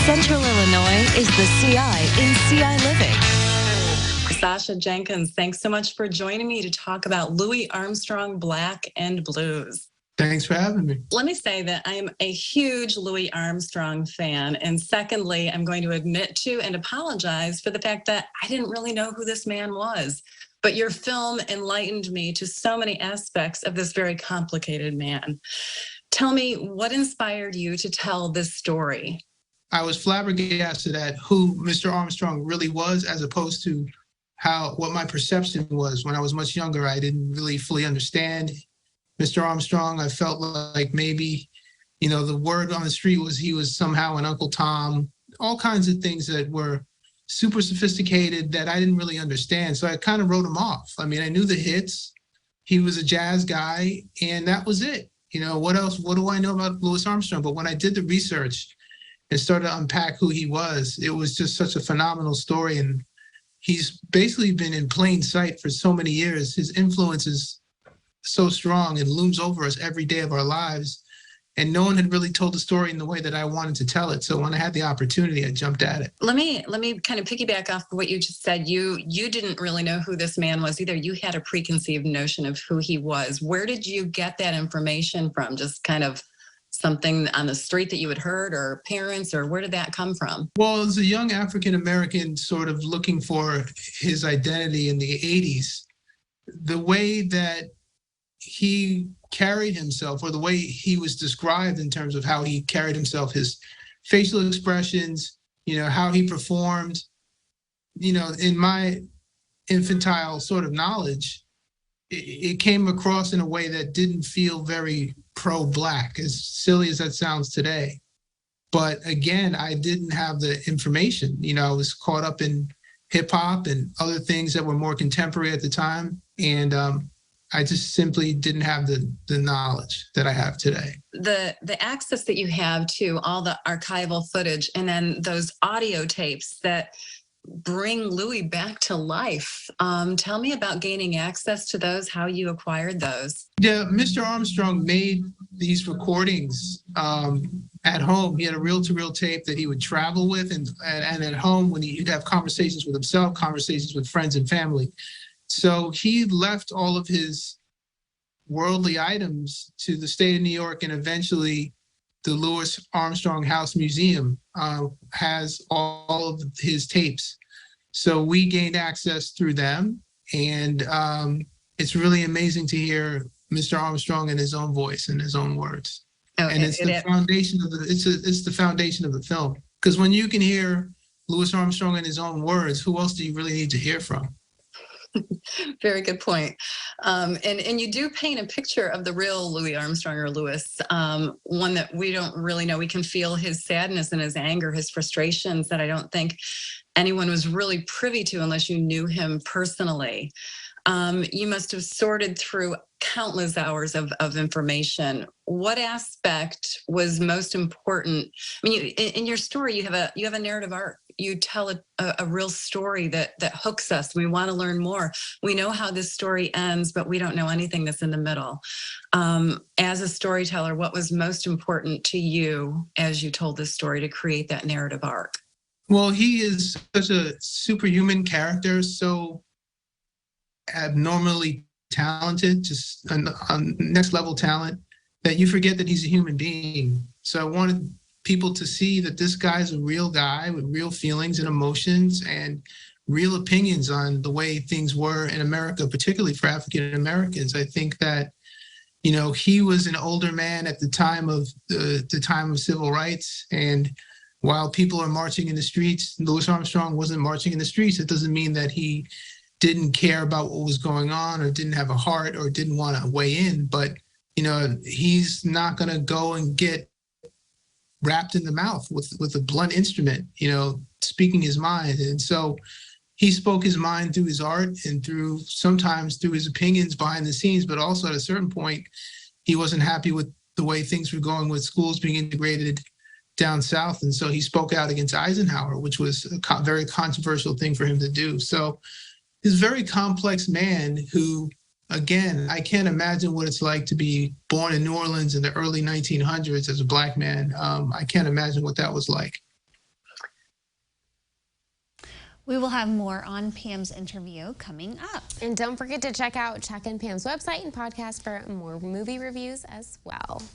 Central Illinois is the CI in CI Living. Sasha Jenkins, thanks so much for joining me to talk about Louis Armstrong, Black and Blues. Thanks for having me. Let me say that I am a huge Louis Armstrong fan. And secondly, I'm going to admit to and apologize for the fact that I didn't really know who this man was. But your film enlightened me to so many aspects of this very complicated man. Tell me, what inspired you to tell this story? I was flabbergasted at who Mr. Armstrong really was, as opposed to what my perception was. When I was much younger, I didn't really fully understand Mr. Armstrong. I felt like maybe, the word on the street was he was somehow an Uncle Tom, all kinds of things that were super sophisticated that I didn't really understand. So I kind of wrote him off. I mean, I knew the hits. He was a jazz guy, and that was it. What else? What do I know about Louis Armstrong? But when I did the research and started to unpack who he was, it was just such a phenomenal story. And he's basically been in plain sight for so many years. His influence is so strong and looms over us every day of our lives. And no one had really told the story in the way that I wanted to tell it. So when I had the opportunity, I jumped at it. Let me kind of piggyback off of what you just said. You didn't really know who this man was either. You had a preconceived notion of who he was. Where did you get that information from? Just kind of something on the street that you had heard, or parents, or where did that come from? Well, as a young African-American sort of looking for his identity in the 80s, the way that he carried himself, or the way he was described in terms of how he carried himself, his facial expressions, how he performed, in my infantile sort of knowledge, it came across in a way that didn't feel very pro-Black, as silly as that sounds today. But again, I didn't have the information. I was caught up in hip hop and other things that were more contemporary at the time. And I just simply didn't have the knowledge that I have today. The access that you have to all the archival footage, and then those audio tapes that bring Louis back to life. Tell me about gaining access to those, how you acquired those. Yeah, Mr. Armstrong made these recordings at home. He had a reel-to-reel tape that he would travel with, and at home when he'd have conversations with himself, conversations with friends and family. So he left all of his worldly items to the state of New York, and eventually the Louis Armstrong House Museum has all of his tapes. So we gained access through them, and it's really amazing to hear Mr. Armstrong in his own voice and his own words. Oh, and it's the foundation of it's the foundation of the film. Because when you can hear Louis Armstrong in his own words, who else do you really need to hear from? Very good point. And you do paint a picture of the real Louis Armstrong, or Louis, one that we don't really know. We can feel his sadness and his anger, his frustrations that I don't think anyone was really privy to unless you knew him personally. You must have sorted through countless hours of information. What aspect was most important? I mean, in your story, you have a narrative arc. You tell a real story that hooks us. We want to learn more. We know how this story ends, but we don't know anything that's in the middle. As a storyteller, what was most important to you as you told this story to create that narrative arc? Well, he is such a superhuman character, so abnormally talented, just a next level talent, that you forget that he's a human being. So I wanted people to see that this guy's a real guy with real feelings and emotions and real opinions on the way things were in America, particularly for African Americans. I think that, he was an older man at the time of the time of civil rights, and while people are marching in the streets, Louis Armstrong wasn't marching in the streets. It doesn't mean that he didn't care about what was going on, or didn't have a heart, or didn't want to weigh in. But, he's not going to go and get wrapped in the mouth with a blunt instrument, speaking his mind. And so he spoke his mind through his art and sometimes through his opinions behind the scenes, but also at a certain point, he wasn't happy with the way things were going with schools being integrated down south. And so he spoke out against Eisenhower, which was a very controversial thing for him to do. So he's a very complex man who, again, I can't imagine what it's like to be born in New Orleans in the early 1900s as a Black man. I can't imagine what that was like. We will have more on Pam's interview coming up. And don't forget to check out Chuck and Pam's website and podcast for more movie reviews as well.